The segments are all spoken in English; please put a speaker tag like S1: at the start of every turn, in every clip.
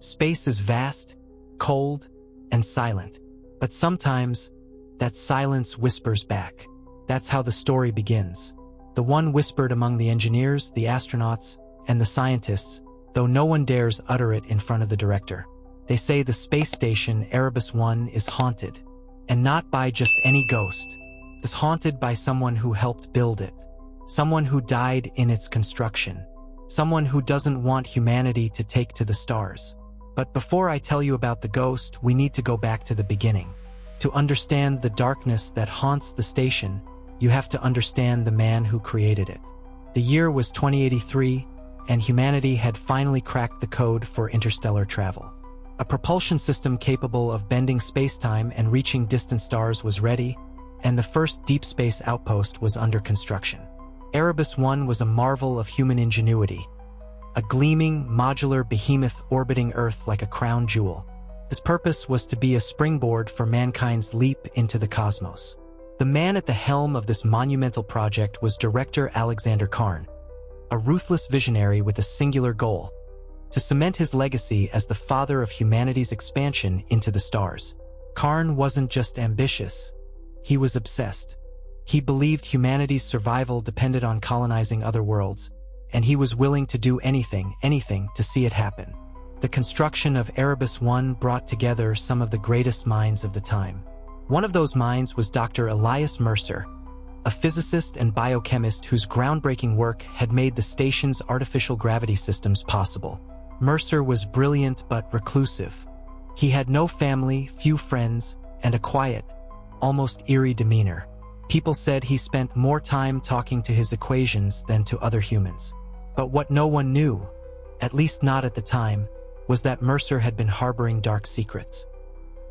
S1: Space is vast, cold, and silent. But sometimes, that silence whispers back. That's how the story begins. The one whispered among the engineers, the astronauts, and the scientists, though no one dares utter it in front of the director. They say the space station Erebus One is haunted, and not by just any ghost. It's haunted by someone who helped build it, someone who died in its construction, someone who doesn't want humanity to take to the stars. But before I tell you about the ghost, we need to go back to the beginning. To understand the darkness that haunts the station, you have to understand the man who created it. The year was 2083, and humanity had finally cracked the code for interstellar travel. A propulsion system capable of bending space-time and reaching distant stars was ready, and the first deep space outpost was under construction. Erebus One was a marvel of human ingenuity, a gleaming, modular behemoth orbiting Earth like a crown jewel. Its purpose was to be a springboard for mankind's leap into the cosmos. The man at the helm of this monumental project was director Alexander Karn, a ruthless visionary with a singular goal: to cement his legacy as the father of humanity's expansion into the stars. Karn wasn't just ambitious, he was obsessed. He believed humanity's survival depended on colonizing other worlds, and he was willing to do anything to see it happen. The construction of Erebus One brought together some of the greatest minds of the time. One of those minds was Dr. Elias Mercer, a physicist and biochemist whose groundbreaking work had made the station's artificial gravity systems possible. Mercer was brilliant but reclusive. He had no family, few friends, and a quiet, almost eerie demeanor. People said he spent more time talking to his equations than to other humans. But what no one knew, at least not at the time, was that Mercer had been harboring dark secrets.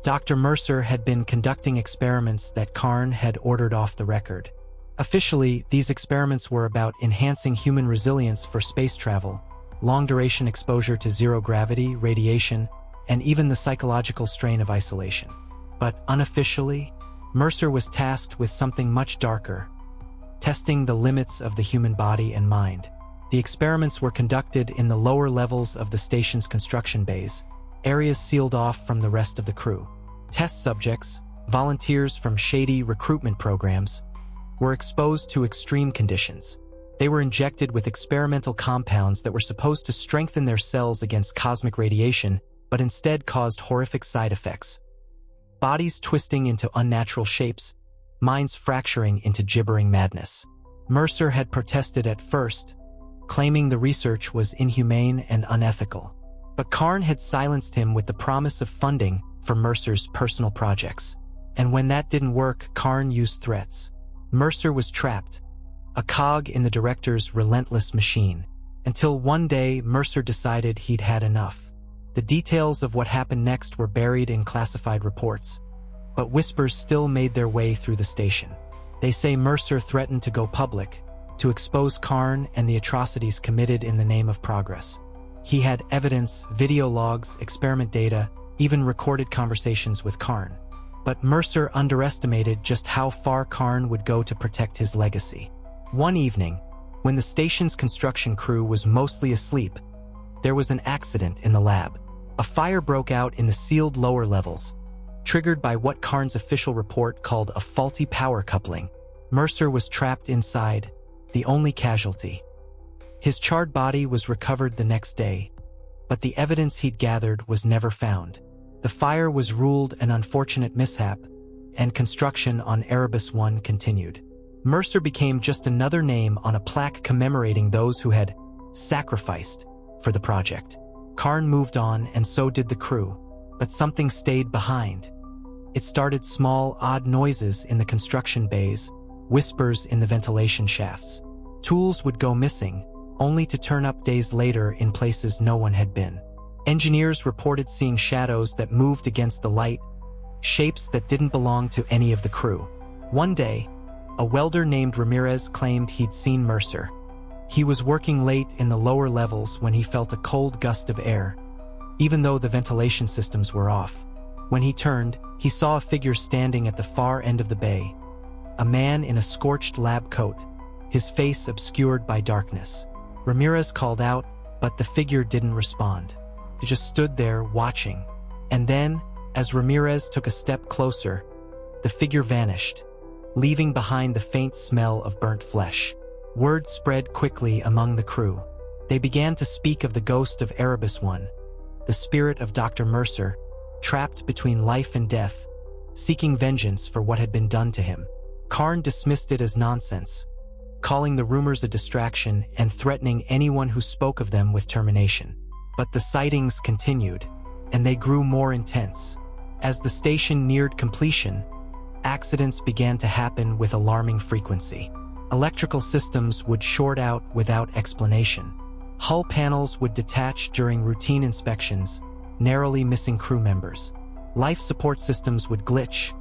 S1: Dr. Mercer had been conducting experiments that Karn had ordered off the record. Officially, these experiments were about enhancing human resilience for space travel, long-duration exposure to zero gravity, radiation, and even the psychological strain of isolation. But unofficially, Mercer was tasked with something much darker: testing the limits of the human body and mind. The experiments were conducted in the lower levels of the station's construction bays, areas sealed off from the rest of the crew. Test subjects, volunteers from shady recruitment programs, were exposed to extreme conditions. They were injected with experimental compounds that were supposed to strengthen their cells against cosmic radiation, but instead caused horrific side effects. Bodies twisting into unnatural shapes, minds fracturing into gibbering madness. Mercer had protested at first, claiming the research was inhumane and unethical. But Karn had silenced him with the promise of funding for Mercer's personal projects. And when that didn't work, Karn used threats. Mercer was trapped, a cog in the director's relentless machine, until one day Mercer decided he'd had enough. The details of what happened next were buried in classified reports, but whispers still made their way through the station. They say Mercer threatened to go public, to expose Karn and the atrocities committed in the name of progress. He had evidence, video logs, experiment data, even recorded conversations with Karn. But Mercer underestimated just how far Karn would go to protect his legacy. One evening, when the station's construction crew was mostly asleep, there was an accident in the lab. A fire broke out in the sealed lower levels, triggered by what Karn's official report called a faulty power coupling. Mercer was trapped inside, the only casualty. His charred body was recovered the next day, but the evidence he'd gathered was never found. The fire was ruled an unfortunate mishap, and construction on Erebus One continued. Mercer became just another name on a plaque commemorating those who had sacrificed for the project. Karn moved on, and so did the crew, but something stayed behind. It started small, odd noises in the construction bays, whispers in the ventilation shafts. Tools would go missing, only to turn up days later in places no one had been. Engineers reported seeing shadows that moved against the light, shapes that didn't belong to any of the crew. One day, a welder named Ramirez claimed he'd seen Mercer. He was working late in the lower levels when he felt a cold gust of air, even though the ventilation systems were off. When he turned, he saw a figure standing at the far end of the bay, a man in a scorched lab coat, his face obscured by darkness. Ramirez called out, but the figure didn't respond. He just stood there watching. And then, as Ramirez took a step closer, the figure vanished, leaving behind the faint smell of burnt flesh. Word spread quickly among the crew. They began to speak of the ghost of Erebus One, the spirit of Dr. Mercer, trapped between life and death, seeking vengeance for what had been done to him. Karn dismissed it as nonsense, calling the rumors a distraction and threatening anyone who spoke of them with termination. But the sightings continued, and they grew more intense. As the station neared completion, accidents began to happen with alarming frequency. Electrical systems would short out without explanation. Hull panels would detach during routine inspections, narrowly missing crew members. Life support systems would glitch,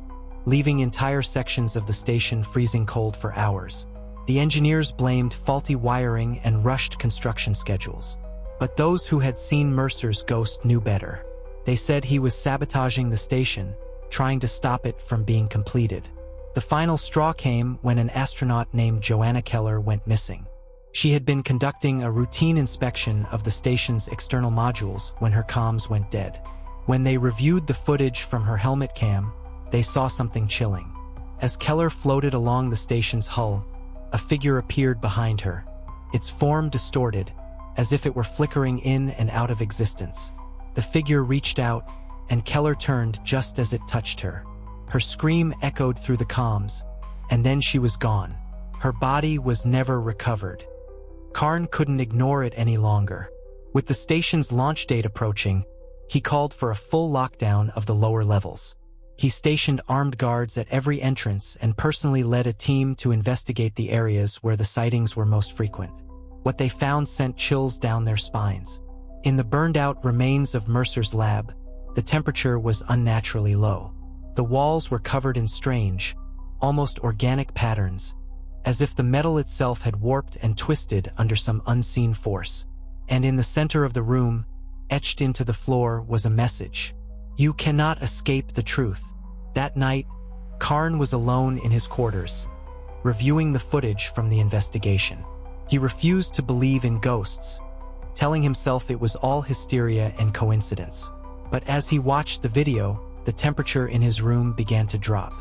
S1: leaving entire sections of the station freezing cold for hours. The engineers blamed faulty wiring and rushed construction schedules. But those who had seen Mercer's ghost knew better. They said he was sabotaging the station, trying to stop it from being completed. The final straw came when an astronaut named Joanna Keller went missing. She had been conducting a routine inspection of the station's external modules when her comms went dead. When they reviewed the footage from her helmet cam, they saw something chilling. As Keller floated along the station's hull, a figure appeared behind her, its form distorted, as if it were flickering in and out of existence. The figure reached out, and Keller turned just as it touched her. Her scream echoed through the comms, and then she was gone. Her body was never recovered. Karn couldn't ignore it any longer. With the station's launch date approaching, he called for a full lockdown of the lower levels. He stationed armed guards at every entrance and personally led a team to investigate the areas where the sightings were most frequent. What they found sent chills down their spines. In the burned-out remains of Mercer's lab, the temperature was unnaturally low. The walls were covered in strange, almost organic patterns, as if the metal itself had warped and twisted under some unseen force. And in the center of the room, etched into the floor, was a message. "You cannot escape the truth." That night, Karn was alone in his quarters, reviewing the footage from the investigation. He refused to believe in ghosts, telling himself it was all hysteria and coincidence. But as he watched the video, the temperature in his room began to drop.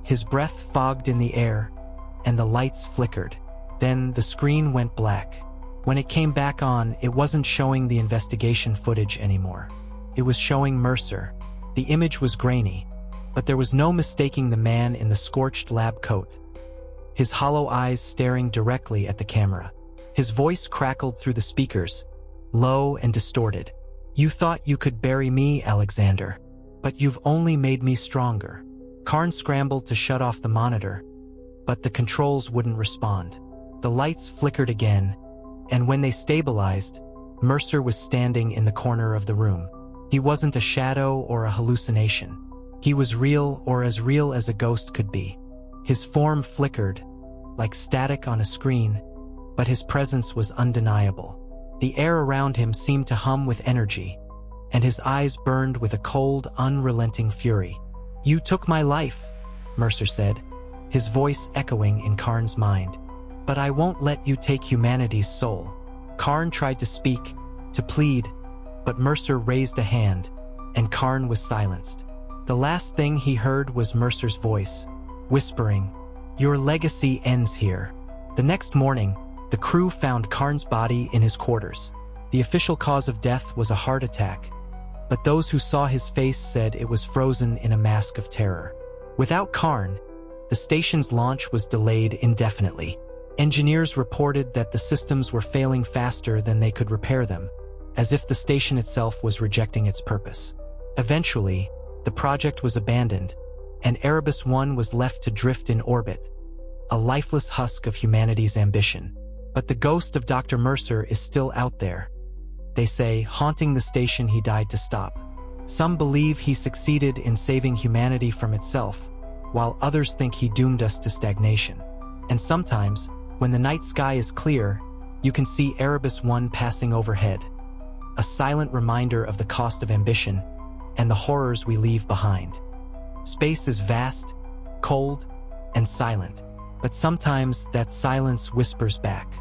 S1: His breath fogged in the air, and the lights flickered. Then the screen went black. When it came back on, it wasn't showing the investigation footage anymore. It was showing Mercer. The image was grainy, but there was no mistaking the man in the scorched lab coat, his hollow eyes staring directly at the camera. His voice crackled through the speakers, low and distorted. "You thought you could bury me, Alexander, but you've only made me stronger." Karn scrambled to shut off the monitor, but the controls wouldn't respond. The lights flickered again, and when they stabilized, Mercer was standing in the corner of the room. He wasn't a shadow or a hallucination. He was real, or as real as a ghost could be. His form flickered, like static on a screen, but his presence was undeniable. The air around him seemed to hum with energy, and his eyes burned with a cold, unrelenting fury. "You took my life," Mercer said, his voice echoing in Karn's mind. "But I won't let you take humanity's soul." Karn tried to speak, to plead, but Mercer raised a hand, and Karn was silenced. The last thing he heard was Mercer's voice, whispering, "Your legacy ends here." The next morning, the crew found Karn's body in his quarters. The official cause of death was a heart attack, but those who saw his face said it was frozen in a mask of terror. Without Karn, the station's launch was delayed indefinitely. Engineers reported that the systems were failing faster than they could repair them, as if the station itself was rejecting its purpose. Eventually, the project was abandoned, and Erebus One was left to drift in orbit, a lifeless husk of humanity's ambition. But the ghost of Dr. Mercer is still out there, they say, haunting the station he died to stop. Some believe he succeeded in saving humanity from itself, while others think he doomed us to stagnation. And sometimes, when the night sky is clear, you can see Erebus One passing overhead, a silent reminder of the cost of ambition and the horrors we leave behind. Space is vast, cold, and silent, but sometimes that silence whispers back.